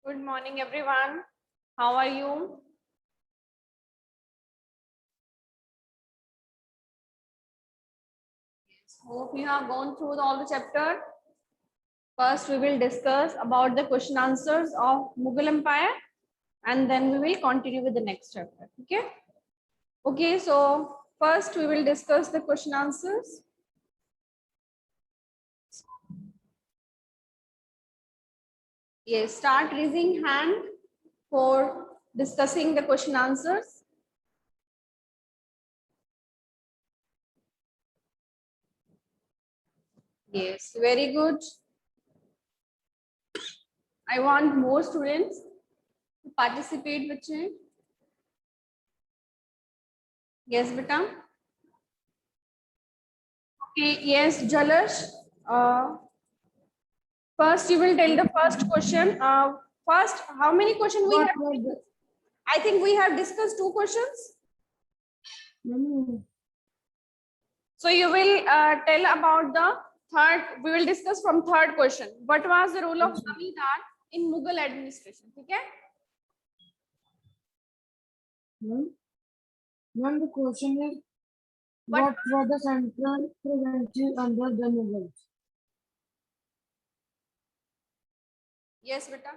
Good morning, everyone. How are you? Hope you have gone through all the chapter. First, we will discuss about the question answers of Mughal Empire, and then we will continue with the next chapter. Okay. Okay. So first, we will discuss the question answers. Yes. Start raising hand for discussing the question answers. Yes. Very good. I want more students to participate with you. Yes, beta. Okay, yes, Jalash. First, you will tell the first question. First, how many questions we have? I think we have discussed 2 questions. So you will tell about the third. We will discuss from third question. What was the role of Zamindar in Mughal administration? Okay. Then the question is, what were the central provinces under the Mughals? Yes, beta.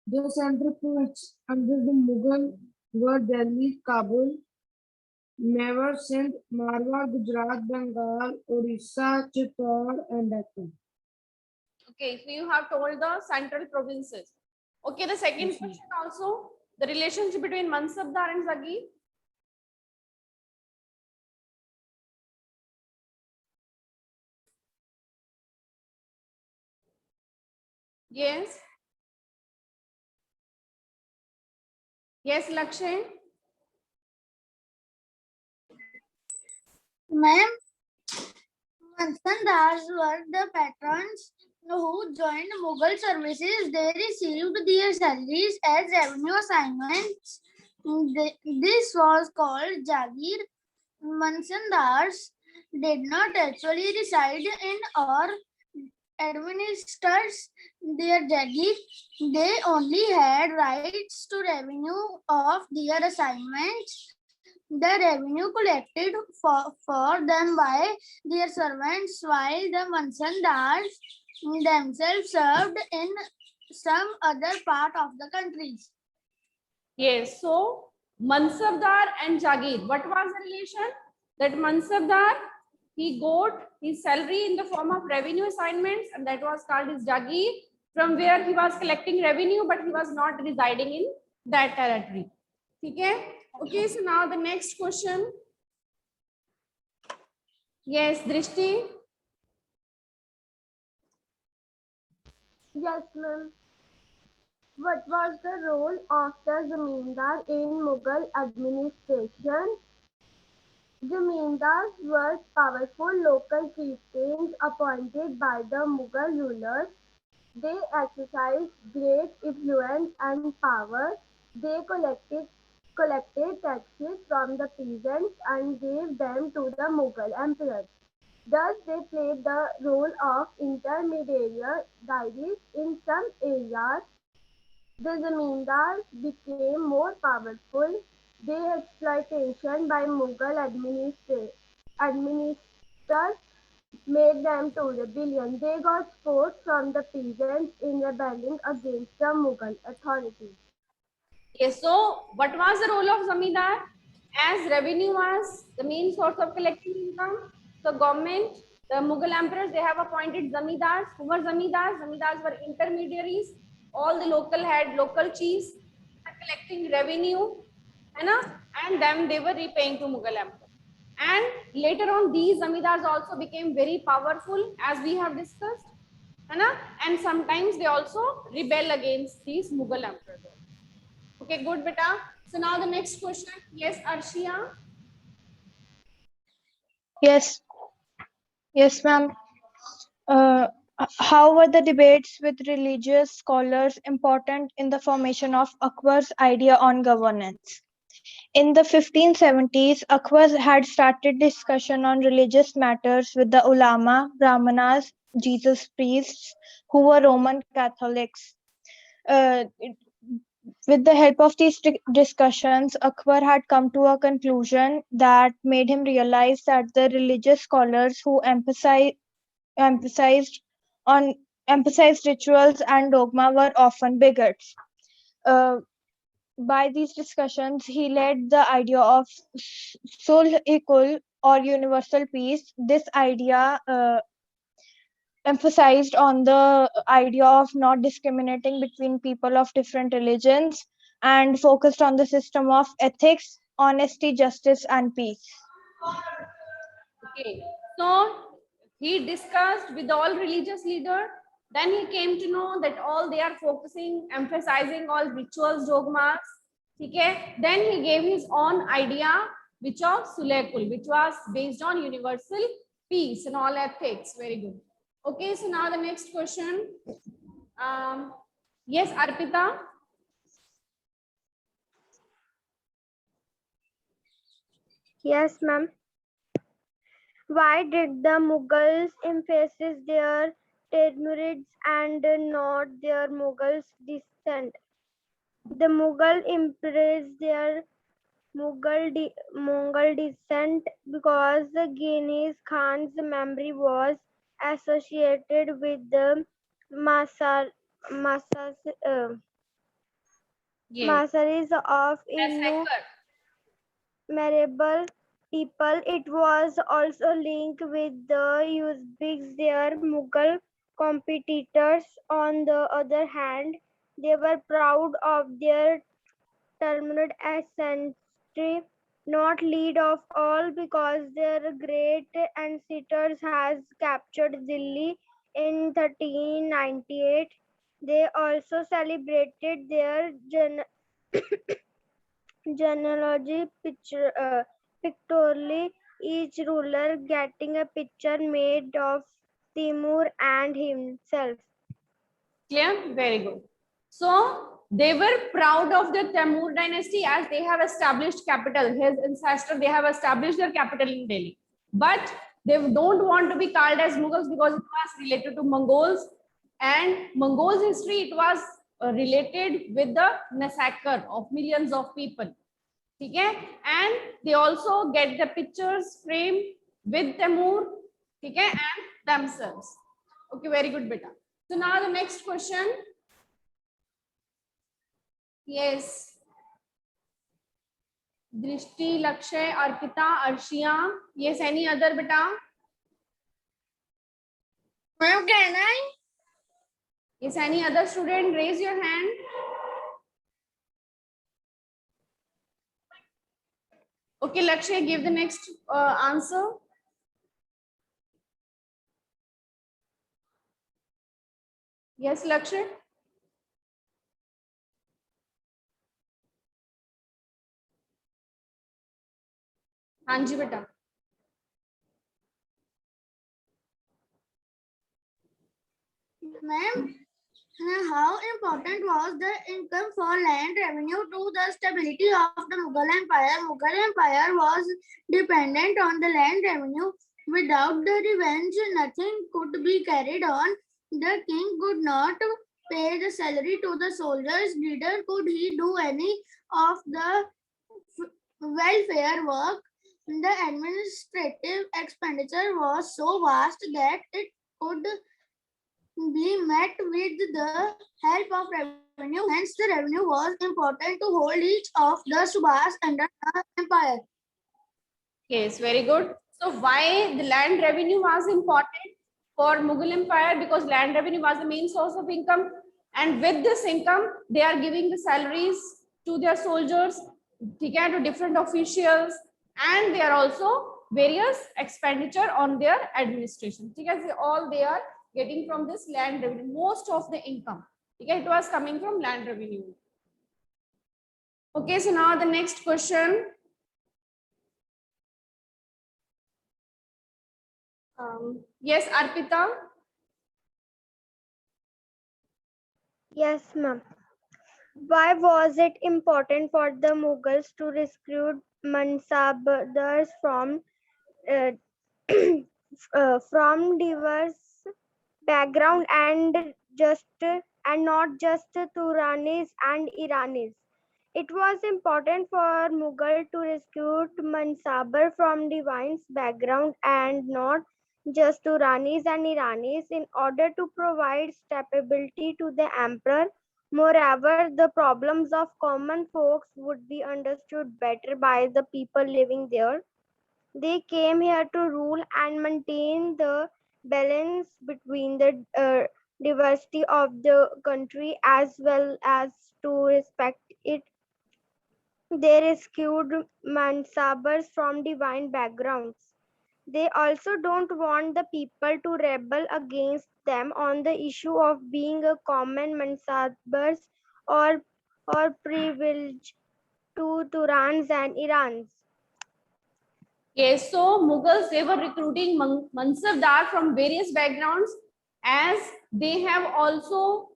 The central provinces under the Mughal were Delhi, Kabul, Mewar, Sindh, Marwar, Gujarat, Bengal, Odisha, Chittor, and Deccan. Okay, so you have told the central provinces. Okay, the second question also, the relationship between Mansabdar and Zagir. Yes. Yes, Lakshay. Ma'am, Mansandars were the patrons who joined Mughal services. They received their salaries as revenue assignments. This was called Jagir. Mansandars did not actually reside in or administers their Jagir. They only had rights to revenue of their assignments. The revenue collected for them by their servants, while the Mansandars themselves served in some other part of the country. Yes, so Mansabdar and Jagir, what was the relation? That Mansabdar, he got his salary in the form of revenue assignments, and that was called his Jagir, from where he was collecting revenue, but he was not residing in that territory. Okay, okay, so now the next question. Yes, Drishti. Yes, ma'am. What was the role of the Zamindar in Mughal administration? Zamindars were powerful local chieftains appointed by the Mughal rulers. They exercised great influence and power. They collected taxes from the peasants and gave them to the Mughal emperor. Thus, they played the role of intermediaries in some areas. The zamindars became more powerful. Their exploitation by Mughal administrators made them to rebellion. They got support from the peasants in rebelling against the Mughal authorities. Yes, so what was the role of Zamindar? As revenue was the main source of collecting income, the government, the Mughal emperors, they have appointed Zamindars. Who were Zamindars? Zamindars were intermediaries. All the local had local chiefs collecting revenue, and then they were repaying to Mughal emperor. And later on, these Zamindars also became very powerful, as we have discussed, and sometimes they also rebel against these Mughal emperors. Okay, good, beta. So now the next question. Yes, Arshia. Yes, ma'am. Uh, how were the debates with religious scholars important in the formation of Akbar's idea on governance? In the 1570s, Akbar had started discussion on religious matters with the ulama, brahmanas, Jesus priests, who were Roman Catholics. With the help of these discussions, Akbar had come to a conclusion that made him realize that the religious scholars who emphasized on emphasized rituals and dogma were often bigots. Uh, by these discussions, he led the idea of sulh-e-kul or universal peace. This idea emphasized on the idea of not discriminating between people of different religions and focused on the system of ethics, honesty, justice, and peace. Okay, so he discussed with all religious leaders. Then he came to know that all they are focusing, emphasizing all rituals, dogmas. Okay, then he gave his own idea, which of Sulekul, which was based on universal peace and all ethics. Very good. Okay, so now the next question. Yes, Arpita. Yes, ma'am. Why did the Mughals emphasize their Timurids and not their Mughals descent? The Mughal emphasized their Mongol descent because the Genghis Khan's memory was associated with the massacres of innumerable people. It was also linked with the Uzbeks, their Mughal competitors. On the other hand, they were proud of their terminal ancestry, not lead of all, because their great ancestors has captured Delhi in 1398. They also celebrated their genealogy pictorially, each ruler getting a picture made of Timur and himself. Clear? Very good. So they were proud of the Timur dynasty as they have established capital. His ancestor, they have established their capital in Delhi. But they don't want to be called as Mughals because it was related to Mongols. And Mongols' history, it was related with the massacre of millions of people. Okay? And they also get the pictures framed with Timur, okay, and themselves. Okay, very good, beta. So now the next question. Yes. Drishti, Lakshay, Arpita, Arshia. Yes, any other beta? Ma'am, can I? Yes, any other student? Raise your hand. Okay, Lakshay, give the next answer. Yes, Lakshay. हाँ जी बेटा. Ma'am, how important was the income for land revenue to the stability of the Mughal Empire? Mughal Empire was dependent on the land revenue. Without the revenge, nothing could be carried on. The king could not pay the salary to the soldiers, neither could he do any of the welfare work. The administrative expenditure was so vast that it could be met with the help of revenue. Hence, the revenue was important to hold each of the subhas under the empire. Yes, very good. So why the land revenue was important for Mughal Empire? Because land revenue was the main source of income. And with this income, they are giving the salaries to their soldiers, to different officials, and they are also various expenditure on their administration. All they are getting from this land revenue, most of the income. It was coming from land revenue. Okay, so now the next question. Yes, Arpita. Yes, ma'am. Why was it important for the Mughals to recruit Mansabdars from from diverse background and just and not just Turanis and Iranis. It was important for Mughal to recruit Mansabar from divine's background and not just Turanis and Iranis in order to provide stability to the emperor. Moreover, the problems of common folks would be understood better by the people living there. They came here to rule and maintain the balance between the diversity of the country as well as to respect it. They rescued Mansabars from divine backgrounds. They also don't want the people to rebel against them on the issue of being a common Mansabars or privilege to Turans and Irans. Yes, so Mughals, they were recruiting Mansabdar from various backgrounds, as they have also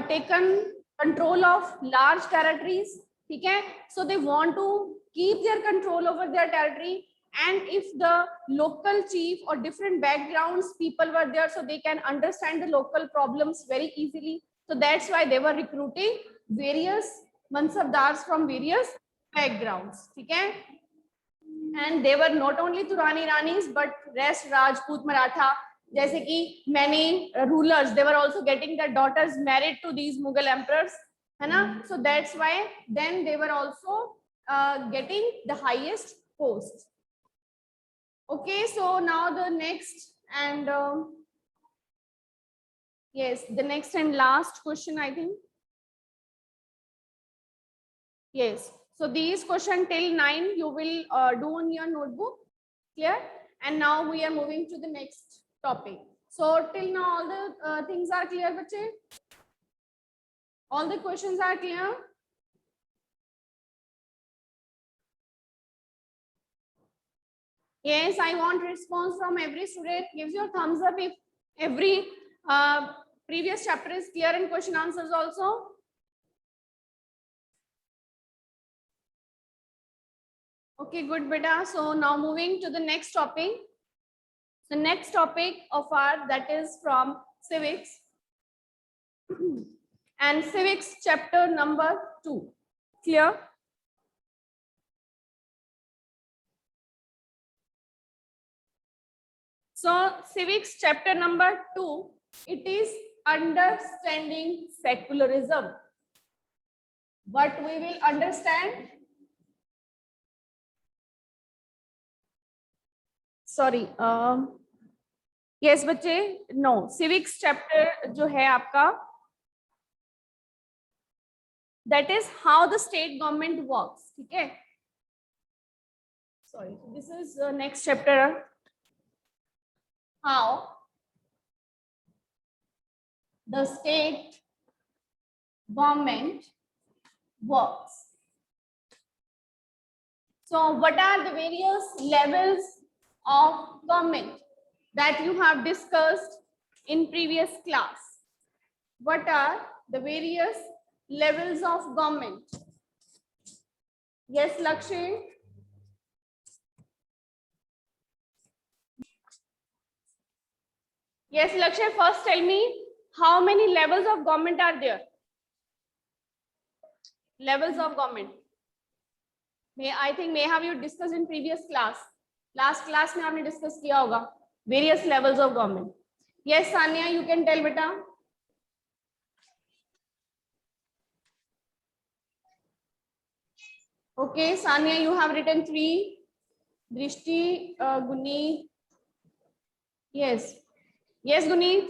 taken control of large territories. Okay, so they want to keep their control over their territory, and if the local chief or different backgrounds people were there, so they can understand the local problems very easily. So that's why they were recruiting various Mansabdars from various backgrounds. Okay, and they were not only Turani Ranis but rest Rajput Maratha, जैसे कि many rulers, they were also getting their daughters married to these Mughal emperors, है ना? So that's why then they were also getting the highest post. Okay, so now the next and yes, the next and last question, I think. Yes. So these question till 9 you will do on your notebook. Clear? And now we are moving to the next topic. So till now all the things are clear, bache? All the questions are clear? Yes, I want response from every student. Gives your thumbs up if every previous chapter is clear and question answers also. Okay, good, beta. So now moving to the next topic. The next topic of our, that is from civics and civics chapter number 2. Clear? So civics chapter number 2, it is understanding secularism. What we will understand? Sorry, yes बच्चे, no, civics chapter जो है आपका, that is how the state government works. ठीक है? Sorry, this is the next chapter. How the state government works. So what are the various levels of government that you have discussed in previous class? What are the various levels of government? Yes, Lakshmi. Yes, Lakshmi, first tell me how many levels of government are there? Levels of government. I think may have you discussed in previous class. Last class में आपने discuss किया होगा various levels of government. Yes, Sanya, you can tell beta. Okay, Sanya, you have written 3. Drishti, Guneet. Yes. Yes, Guneet.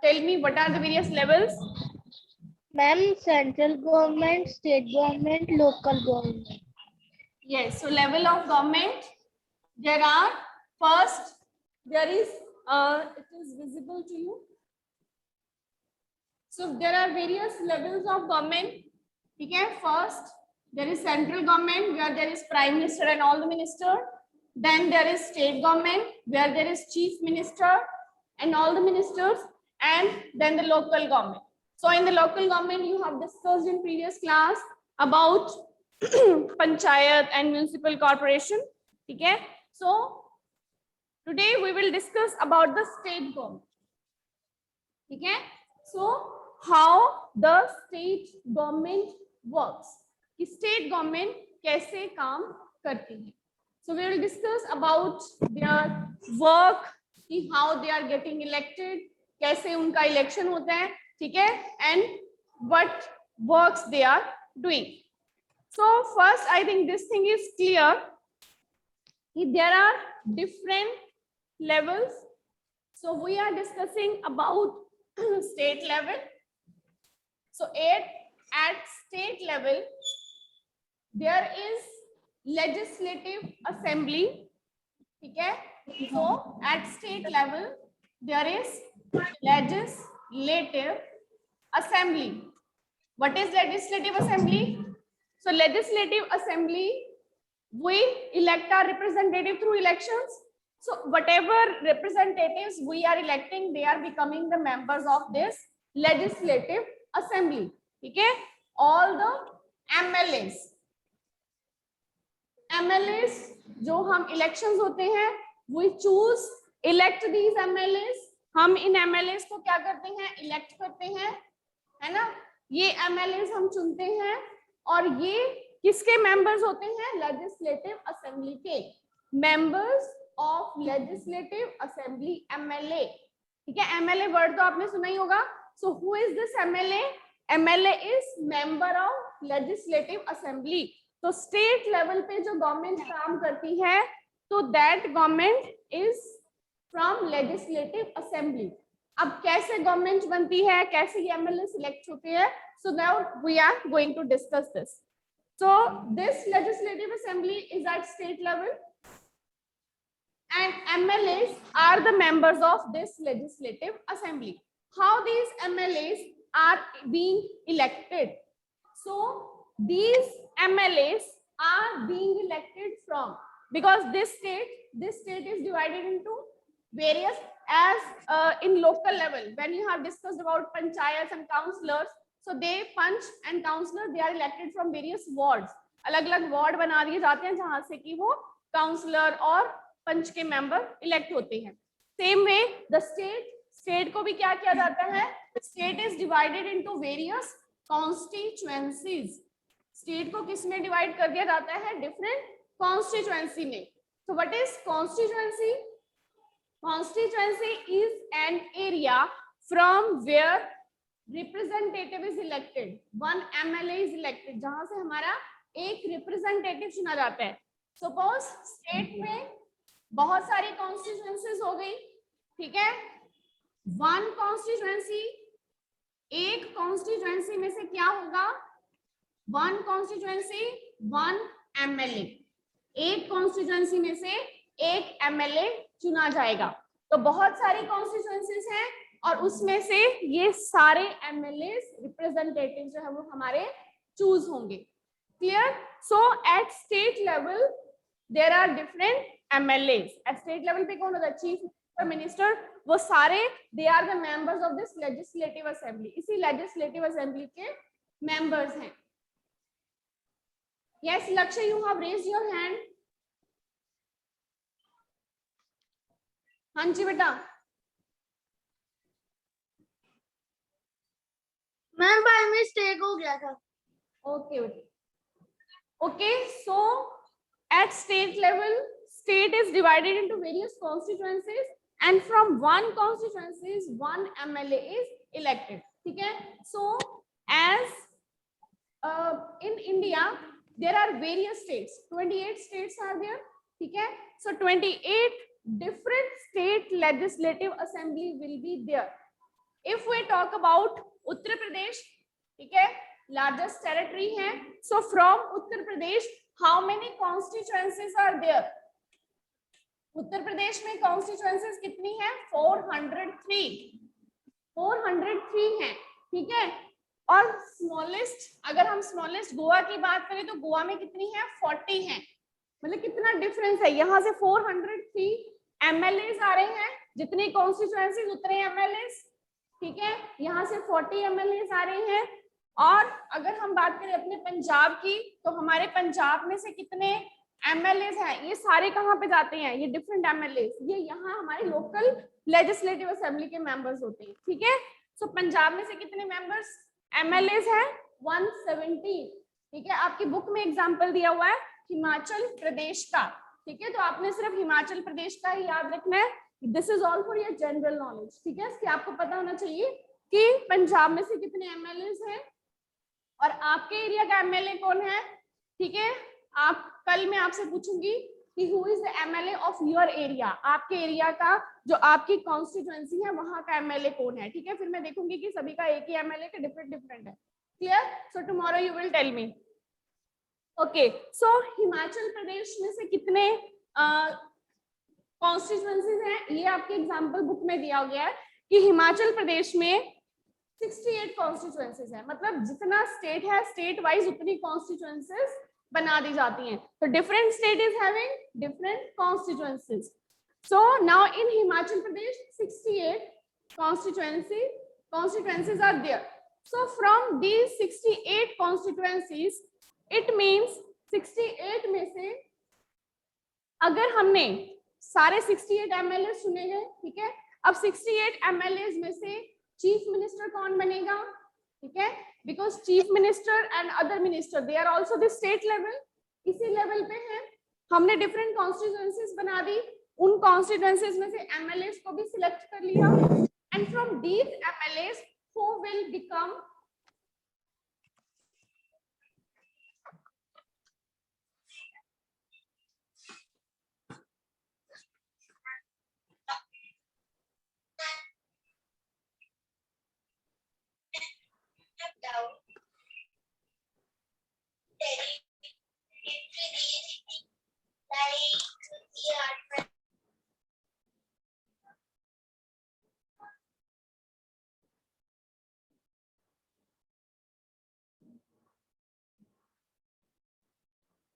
Tell me what are the various levels? Ma'am, central government, state government, local government. Yes, so level of government, there are, first, there is, it is visible to you. So there are various levels of government. Okay, first, there is central government where there is prime minister and all the minister. Then there is state government where there is chief minister and all the ministers, and then the local government. So in the local government, you have discussed in previous class about panchayat and municipal corporation. Okay, so today we will discuss about the state government. Okay, so how the state government works, कि state government कैसे काम करती है. So we will discuss about their work, कि how they are getting elected, कैसे उनका election होता है, ठीक है, and what works they are doing. So first I think this thing is clear, there are different levels. So we are discussing about state level. So at state level there is legislative assembly, ठीक है. So at state level there is legislative assembly. What is legislative assembly? So legislative assembly, we elect our representative through elections. So whatever representatives we are electing, they are becoming the members of this legislative assembly, ठीक है. All the MLAs जो हम elections होते हैं, we choose elect these MLAs. हम इन MLAs को क्या करते हैं, elect करते हैं, है ना. ये MLAs हम चुनते हैं और ये किसके मेंबर्स होते हैं, लेजिस्लेटिव असेंबली के members of legislative assembly, MLA, ठीक है. एमएलए वर्ड तो आपने सुना ही होगा. So who is this MLA? MLA is member of legislative assembly. तो स्टेट लेवल पे जो गवर्नमेंट काम करती है, तो that government is from legislative assembly. अब कैसे गवर्नमेंट बनती है, कैसे ये एमएलए सिलेक्ट होते हैं, so now we are going to discuss this. So this legislative assembly is at state level and MLAs are the members of this legislative assembly. How these MLAs are being elected? So these MLAs are being elected from, because this state is divided into various, as in local level when you have discussed about panchayats and councillors. So they panch and councillor, they are elected from various wards. अलग अलग ward बना दिए जाते हैं जहां से कि वो काउंसलर और पंच के मेंबर इलेक्ट होते हैं. सेम वे द स्टेट को भी क्या किया जाता है, state is divided into various constituencies. State को किस में डिवाइड कर दिया जाता है, डिफरेंट कॉन्स्टिट्यूएंसी में. So what is constituency? Constituency is an area from where representative is elected, one MLA is elected, जहां से हमारा एक रिप्रेजेंटेटिव चुना जाता है. सपोज स्टेट में बहुत सारी कॉन्स्टिट्यूएंसीज हो गई, ठीक है. वन कॉन्स्टिट्यूएंसी, एक कॉन्स्टिट्यूएंसी में से क्या होगा, वन कॉन्स्टिट्यूएंसी वन एमएलए, एक कॉन्स्टिट्यूएंसी में से एक एमएलए चुना जाएगा. तो बहुत सारी कॉन्स्टिट्यूएंसीज हैं और उसमें से ये सारे एमएलए रिप्रेजेंटेटिव जो है वो हमारे चूज होंगे. Clear? So at state level there are different MLAs. At state level पे कौन होता है, चीफ मिनिस्टर, वो सारे they are the members of this legislative assembly. इसी लेजिस्लेटिव असेंबली के मेंबर्स हैं. Yes Lakshya, you have raised your hand. हाँ जी बेटा. मैम बाय मिस्टेक हो गया था. ओके बेटा. Okay, so at state level, state is divided into various constituencies and from one constituencies one MLA is elected. ठीक है. So as in India there are various states, 28 states are there. ठीक है. So 28 different state legislative assembly will be there. If we talk about Uttar Pradesh, ठीक है, largest territory है. So from Uttar Pradesh how many constituencies are there? Uttar Pradesh में constituencies कितनी है? 403. 403 है. ठीक है. और smallest, अगर हम smallest गोवा की बात करें तो गोवा में कितनी है? 40 है. मतलब कितना डिफरेंस है. यहाँ से 403 MLAs आ रहे हैं, जितनी constituencies उतने MLAs. ठीक है. यहाँ से 40 MLAs आ रहे हैं. और अगर हम बात करें अपने पंजाब की, तो हमारे पंजाब में से कितने एमएलए हैं? ये सारे कहाँ पे जाते हैं? ये डिफरेंट एमएलए, ये यहाँ हमारे लोकल लेजिस्लेटिव असेंबली के मेंबर्स होते हैं. ठीक है. सो पंजाब में से कितने मेंबर्स एमएलएस हैं 117, ठीक है। आपकी बुक में एग्जांपल दिया हुआ है हिमाचल प्रदेश का, ठीक है, तो आपने सिर्फ हिमाचल प्रदेश का ही याद रखना है। This is all for your general knowledge, ठीक है। इसके आपको पता होना चाहिए कि पंजाब में से कितने एमएलए हैं और आपके एरिया का एमएलए कौन है, ठीक है। आप कल मैं आपसे पूछूंगी कि who is the MLA of your area, आपके एरिया का जो आपकी कॉन्स्टिट्यूएंसी है वहां का एमएलए कौन है, ठीक है। फिर मैं देखूंगी कि सभी का एक ही एमएलए का डिफरेंट है। Clear? So tomorrow you will tell me. Okay, so Himachal Pradesh में से कितने कॉन्स्टिट्यूएंसीज हैं, ये आपके एग्जाम्पल बुक में दिया गया है कि हिमाचल प्रदेश में 68 कॉन्स्टिट्यूएंसीज है, मतलब जितना स्टेट है स्टेट वाइज उतनी कॉन्स्टिट्यूएंसीज बना दी जाती हैं। तो different state is having different constituencies. So now in Himachal Pradesh 68 constituencies are there. So from these 68 constituencies, it means 68 में से अगर हमने सारे 68 एमएलए चुने हैं, ठीक है, अब 68 एमएलए में से चीफ मिनिस्टर कौन बनेगा, ठीक है, because chief minister and other minister they are also the state level, इसी लेवल पे है। हमने डिफरेंट कॉन्स्टिट्यूएंसीज बना दी, उन कॉन्स्टिट्यूएंसीज में से एमएलए को भी सिलेक्ट कर लिया and from these MLA who will become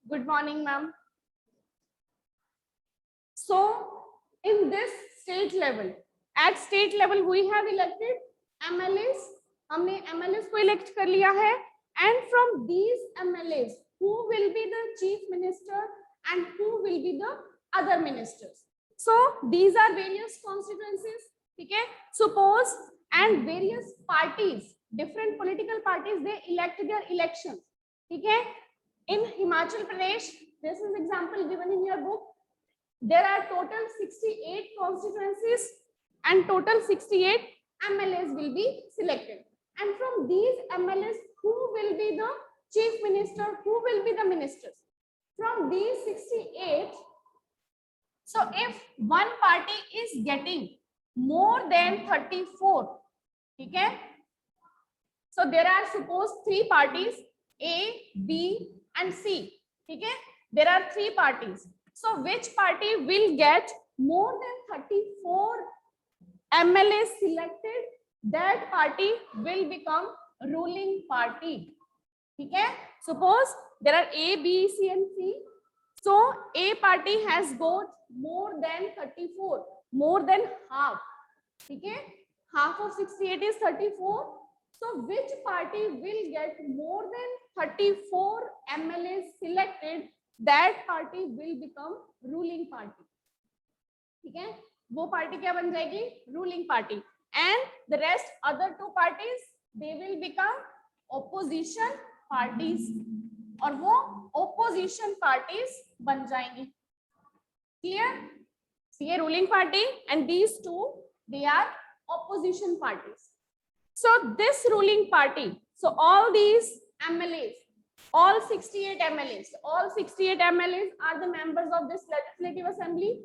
Good morning, ma'am. So, in this state level, at state level, we have elected MLAs. हमने MLAs को elect कर लिया है, and from these MLAs, who will be the chief minister and who will be the other ministers? So, these are various constituencies. ठीक है? Suppose and various parties, different political parties, they elect their elections. ठीक है? In Himachal Pradesh, this is example given in your book. There are total 68 constituencies and total 68 MLAs will be selected. And from these MLAs, who will be the chief minister, who will be the ministers? From these 68, so if one party is getting more than 34, okay? So there are suppose 3 parties, A, B, and C, okay? There are 3 parties. So which party will get more than 34 MLAs selected? That party will become ruling party. Okay? Suppose there are A, B, C, and C. So A party has got more than 34, more than half. Okay? Half of 68 is 34. So which party will get more than 34 MLAs selected? That party will become ruling party. ठीक है, वो party क्या बन जाएगी? Ruling party. And the rest other 2 parties they will become opposition parties. और वो opposition parties बन जाएंगी. Clear? So ये ruling party and these 2 they are opposition parties. So this ruling party, so all these MLAs, all 68 MLAs, all 68 MLAs are the members of this legislative assembly.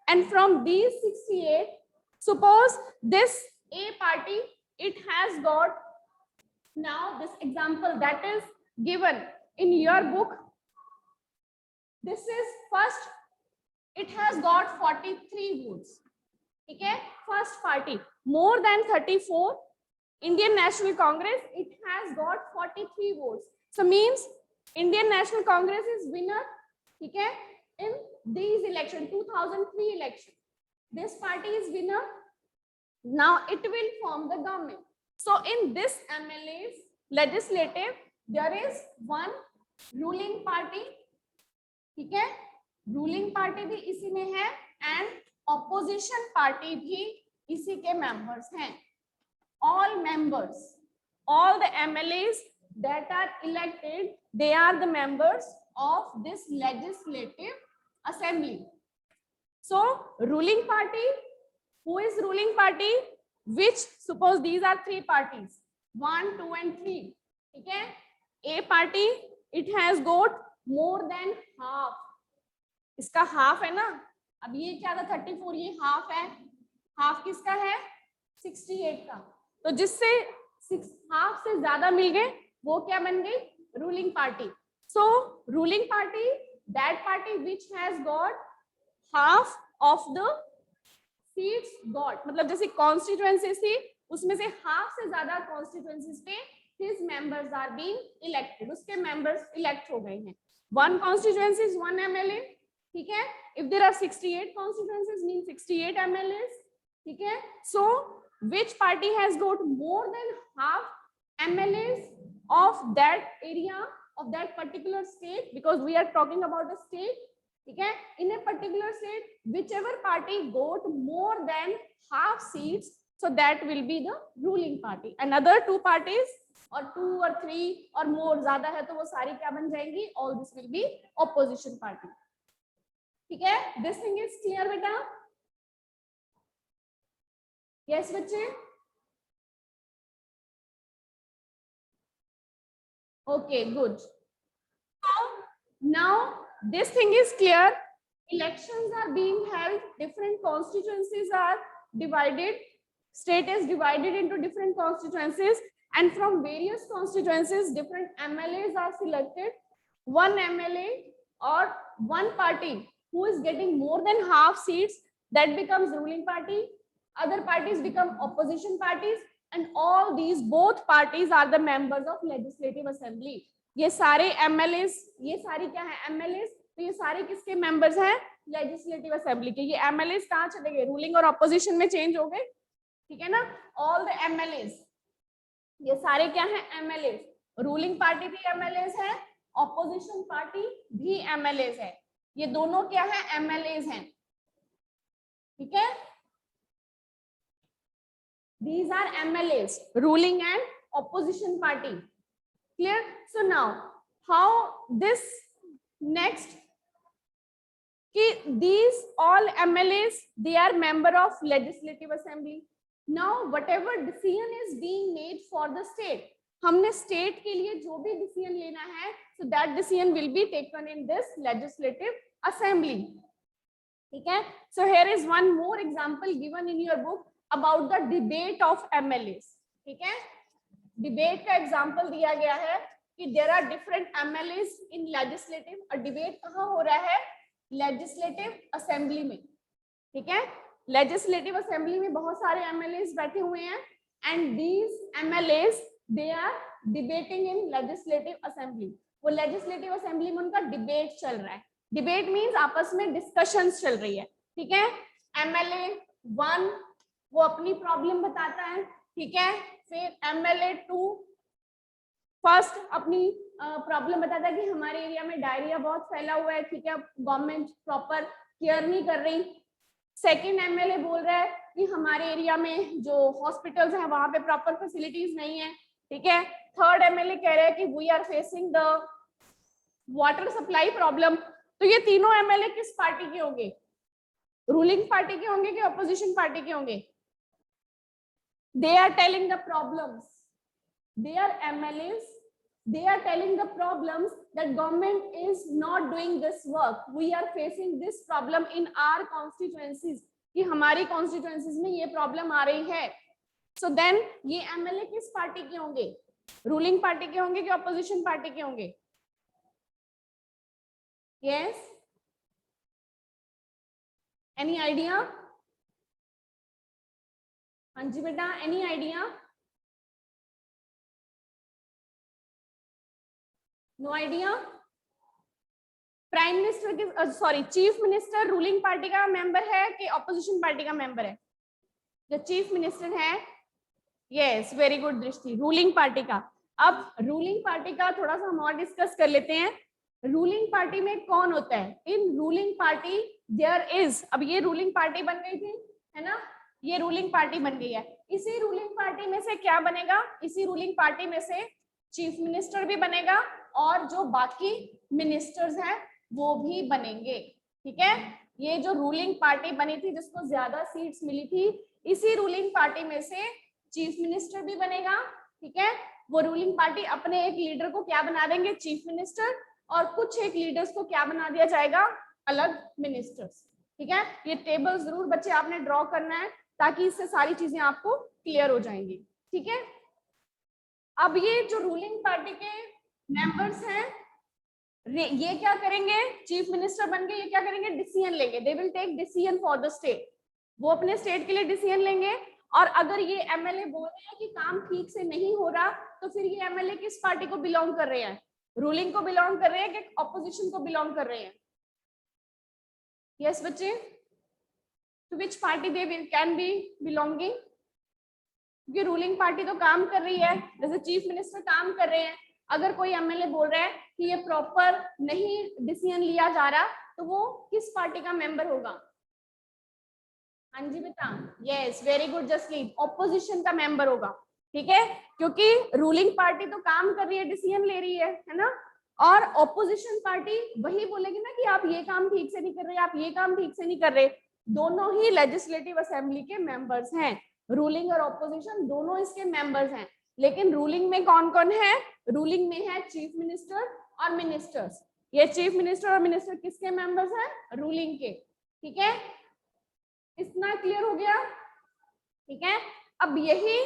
And from these 68, suppose this A party, it has got now this example that is given in your book. This is first, it has got 43 votes. Okay, first party, more than 34. Indian National Congress, it has got 43 votes. So means Indian National Congress is winner, okay, in these elections, 2003 election. This party is winner. Now it will form the government. So in this MLA's legislative, there is one ruling party, ठीक है, ruling party भी इसी में है and opposition party भी इसी के members हैं. all members, all the MLAs that are elected, they are the members of this legislative assembly. So ruling party, who is ruling party? Which, suppose these are three parties, 1, 2 and 3. Okay, A party, it has got more than half. इसका half है ना, अब ये क्या था 34, ये half है, half किसका है 68 का, तो जिससे हाफ से ज्यादा मिल गए वो क्या बन गई ruling party. So ruling party, that party which has got half of the seats got, मतलब जैसे कॉन्स्टिट्यूएंसीज थी उसमें से हाफ से ज्यादा कॉन्स्टिट्यूएंसीज पे his members are being elected, उसके मेंबर्स इलेक्ट हो गए हैं. 1 constituency is 1 MLA. ठीक है, if there are 68 constituencies means 68 MLAs. ठीक है, so which party has got more than half MLAs of that area of that particular state, because we are talking about the state. ठीक है, in a particular state whichever party got more than half seats, so that will be the ruling party. Another 2 parties or 2 or 3 or more ज्यादा है तो वो सारी क्या बन जाएंगी, all this will be opposition party. ठीक है, this thing is clear बेटा? Yes बच्चे? Okay, good. So now this thing is clear. Elections are being held, different constituencies are divided, state is divided into different constituencies, and from various constituencies different MLAs are selected. 1 MLA or 1 party who is getting more than half seats, that becomes ruling party, other parties become opposition parties, and all these both parties are the members of legislative assembly. ये सारे MLAs, ये सारी क्या है MLAs, तो ये सारे किसके members हैं legislative assembly के. ये MLAs कहाँ चले गए, ruling और opposition में change हो गए. ठीक है ना, all the MLAs, ये सारे क्या है MLAs, रूलिंग पार्टी भी MLAs है, ऑपोजिशन पार्टी भी MLAs है, ये दोनों क्या है MLAs हैं. ठीक है, these are MLAs, ruling and opposition party. Clear? So now how this next, these all MLAs, they are member of legislative assembly. Now whatever decision is being made for the state, हमने state के लिए जो भी decision लेना है, so that decision will be taken in this legislative assembly. ठीक है, so here is one more example given in your book about the debate of MLAs. ठीक है, debate का example दिया गया है कि there are different MLAs in legislative, और debate कहाँ हो रहा है legislative assembly में. ठीक है, legislative assembly में बहुत सारे MLAs बैठे हुए हैं, and these MLAs they are debating in legislative assembly. वो legislative assembly में उनका debate चल रहा है. Debate means आपस में discussions चल रही है. ठीक है, MLA 1 वो अपनी प्रॉब्लम बताता है. ठीक है, फिर MLA 2 फर्स्ट अपनी प्रॉब्लम बताता है कि हमारे एरिया में डायरिया बहुत फैला हुआ है. ठीक है, गवर्नमेंट प्रॉपर केयर नहीं कर रही. सेकेंड MLA बोल रहा है कि हमारे एरिया में जो हॉस्पिटल्स हैं वहां पे प्रॉपर फैसिलिटीज नहीं है. ठीक है, थर्ड MLA कह रहे हैं कि we are facing the water supply problem. तो ये तीनों MLA किस पार्टी के होंगे, रूलिंग पार्टी के होंगे कि ऑपोजिशन पार्टी के होंगे? They are telling the problems, they are MLAs, they are telling the problems that government is not doing this work, we are facing this problem in our constituencies, कि हमारी constituencies में ये problem आ रही है. So then ये MLA किस party के होंगे, रूलिंग पार्टी के होंगे कि ऑपोजिशन पार्टी के होंगे? Yes, any idea? हाँ जी बेटा, any idea? No idea. Prime minister के sorry chief minister ruling party का मेंबर है कि ऑपोजिशन पार्टी का मेंबर है? जो चीफ मिनिस्टर है, yes very good Drishti, ruling party का. अब रूलिंग पार्टी का थोड़ा सा हम और डिस्कस कर लेते हैं. रूलिंग पार्टी में कौन होता है? इन रूलिंग पार्टी देयर इज, अब ये रूलिंग पार्टी बन गई थी है ना, ये रूलिंग पार्टी बन गई है. इसी रूलिंग पार्टी में से क्या बनेगा, इसी रूलिंग पार्टी में से चीफ मिनिस्टर भी बनेगा और जो बाकी मिनिस्टर्स हैं वो भी बनेंगे। ठीक है, ये जो रूलिंग पार्टी बनी थी जिसको ज्यादा सीट्स मिली थी, इसी रूलिंग पार्टी में से चीफ मिनिस्टर भी बनेगा। ठीक है, वो रूलिंग पार्टी अपने एक लीडर को क्या बना देंगे, चीफ मिनिस्टर, और कुछ एक लीडर्स को क्या बना दिया जाएगा, अलग मिनिस्टर्स। ठीक है, ये टेबल जरूर बच्चे आपने ड्रॉ करना है ताकि इससे सारी चीजें आपको क्लियर हो जाएंगी। ठीक है, अब ये जो रूलिंग पार्टी के मेंबर्स हैं ये क्या करेंगे, चीफ मिनिस्टर बन के ये क्या करेंगे, डिसीजन लेंगे। They will take decision for the state, वो अपने स्टेट के लिए डिसीजन लेंगे। और अगर ये एमएलए बोल रहे हैं कि काम ठीक से नहीं हो रहा तो फिर ये एमएलए किस पार्टी को बिलोंग कर रहे हैं, रूलिंग को बिलोंग कर रहे हैं कि ऑपोजिशन को बिलोंग कर रहे हैं? यस बच्चे, to which party they can be belonging? क्योंकि रूलिंग पार्टी तो काम कर रही है, जैसे चीफ मिनिस्टर काम कर रहे हैं। अगर कोई एमएलए बोल रहा है कि ये प्रॉपर नहीं डिसीजन लिया जा रहा तो वो किस पार्टी का मेंबर होगा? हाँ जी बेटा, yes very good Jasleen, opposition का मेंबर होगा। ठीक है, क्योंकि रूलिंग पार्टी तो काम कर रही है, डिसीजन ले रही है ना, और ऑपोजिशन पार्टी वही बोलेगी ना कि आप ये काम ठीक से नहीं कर रहे, आप ये काम ठीक से नहीं कर रहे। दोनों ही लेजिस्लेटिव असेंबली के मेंबर्स हैं, रूलिंग और ऑपोजिशन दोनों इसके मेंबर्स हैं। लेकिन रूलिंग में कौन कौन है, रूलिंग में है चीफ मिनिस्टर और मिनिस्टर्स। ये चीफ मिनिस्टर और मिनिस्टर किसके मेंबर्स हैं, रूलिंग के। ठीक है, इतना क्लियर हो गया? ठीक है, अब यही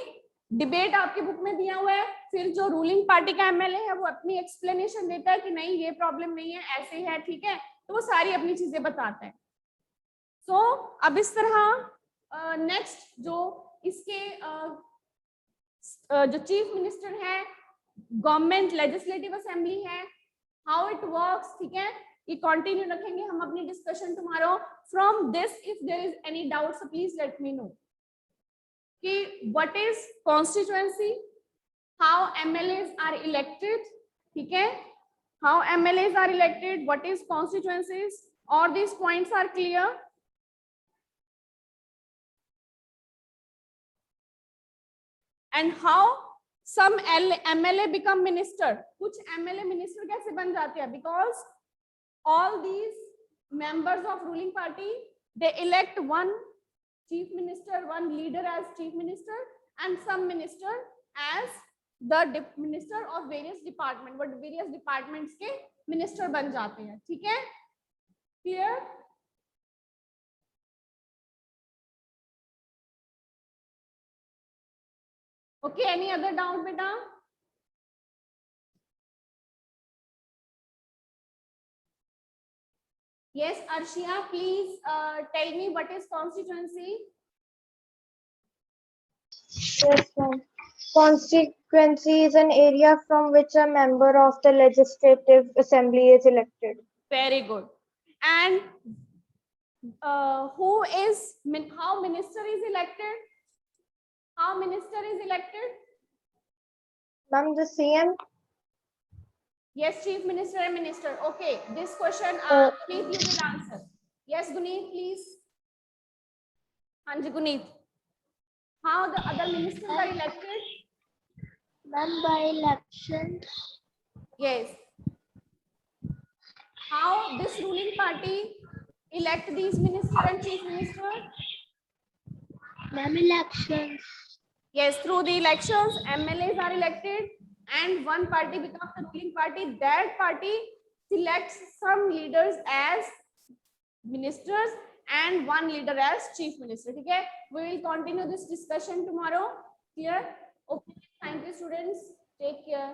डिबेट आपके बुक में दिया हुआ है। फिर जो रूलिंग पार्टी का एमएलए है वो अपनी एक्सप्लेनेशन देता है कि नहीं ये प्रॉब्लम नहीं है, ऐसे है। ठीक है, तो वो सारी अपनी चीजें बताता है। सो अब इस तरह नेक्स्ट जो इसके जो चीफ मिनिस्टर है, गवर्नमेंट लेजिस्लेटिव असेंबली है, हाउ इट वर्क्स। ठीक है, ये कंटिन्यू रखेंगे हम अपनी discussion tomorrow. From this if there is any doubt so please let me know कि what is constituency, how MLAs are elected. ठीक है, how MLAs are elected, what is constituencies, all these points are clear? And how some MLA become minister, कुछ MLA minister कैसे बन जाते हैं? Because all these members of ruling party they elect one chief minister, one leader as chief minister and some minister as the minister of various department, but various departments के minister बन जाते हैं। ठीक है, clear? Okay, any other doubt beta? Yes, Arshia, please tell me what is constituency? Yes, ma'am. Constituency is an area from which a member of the legislative assembly is elected. Very good. And who is, how minister is elected? How minister is elected? Ma'am, the CM. Yes, chief minister and minister. Okay, this question, please you will answer. Yes, Guneet, please. Hanji Guneet. How the other ministers are elected? Ma'am, by elections. Yes. How this ruling party elect these minister and chief minister? Ma'am, elections. Yes, through the elections, MLAs are elected and one party becomes the ruling party. That party selects some leaders as ministers and one leader as chief minister. Okay, we will continue this discussion tomorrow. Clear? Okay, thank you students. Take care.